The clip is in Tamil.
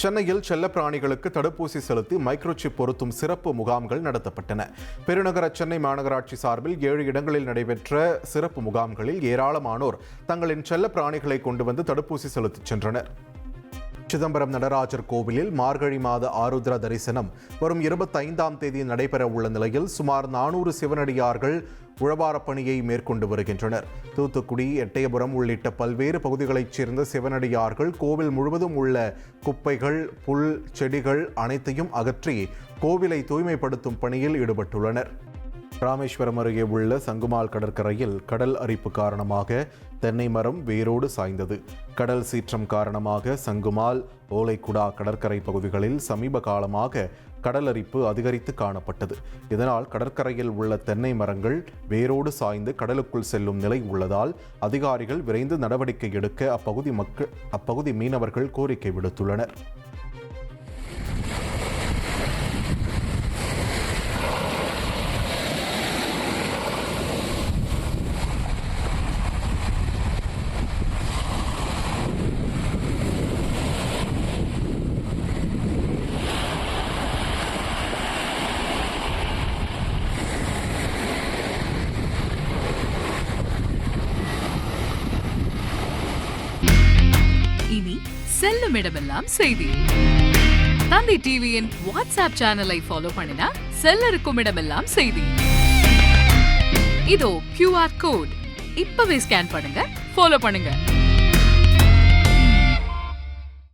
சென்னையில் செல்லப்பிராணிகளுக்கு தடுப்பூசி செலுத்தி மைக்ரோசிப் பொருத்தும் சிறப்பு முகாம்கள் நடத்தப்பட்டன. பெருநகர சென்னை மாநகராட்சி சார்பில் 7 இடங்களில் நடைபெற்ற சிறப்பு முகாம்களில் ஏராளமானோர் தங்களின் செல்லப்பிராணிகளை கொண்டு வந்து தடுப்பூசி செலுத்திச் சென்றனர். சிதம்பரம் நடராஜர் கோவிலில் மார்கழி மாத ஆருத்ரா தரிசனம் வரும் 25ஆம் தேதி நடைபெற உள்ள நிலையில் சுமார் 400 சிவனடியார்கள் உழவாரப் பணியை மேற்கொண்டு வருகின்றனர். தூத்துக்குடி, எட்டயபுரம் உள்ளிட்ட பல்வேறு பகுதிகளைச் சேர்ந்த சிவனடியார்கள் கோவில் முழுவதும் உள்ள குப்பைகள், புல், செடிகள் அனைத்தையும் அகற்றி கோவிலை தூய்மைப்படுத்தும் பணியில் ஈடுபட்டுள்ளனர். ராமேஸ்வரம் அருகே உள்ள சங்குமால் கடற்கரையில் கடல் அரிப்பு காரணமாக தென்னை மரம் வேரோடு சாய்ந்தது. கடல் சீற்றம் காரணமாக சங்குமால், ஓலைக்குடா கடற்கரை பகுதிகளில் சமீப காலமாக கடல் அரிப்பு அதிகரித்து காணப்பட்டது. இதனால் கடற்கரையில் உள்ள தென்னை மரங்கள் வேரோடு சாய்ந்து கடலுக்குள் செல்லும் நிலை உள்ளதால் அதிகாரிகள் விரைந்து நடவடிக்கை எடுக்க அப்பகுதி மீனவர்கள் கோரிக்கை விடுத்துள்ளனர். இனி செல்லும் இடமெல்லாம் செய்தி. தந்தி டிவியின் வாட்ஸ்அப் சேனலை ஃபாலோ பண்ணினா செல்ல இருக்கும் இடமெல்லாம் செய்தி. இதோ QR கோட் இப்பவே ஸ்கேன் பண்ணுங்க, ஃபாலோ பண்ணுங்க.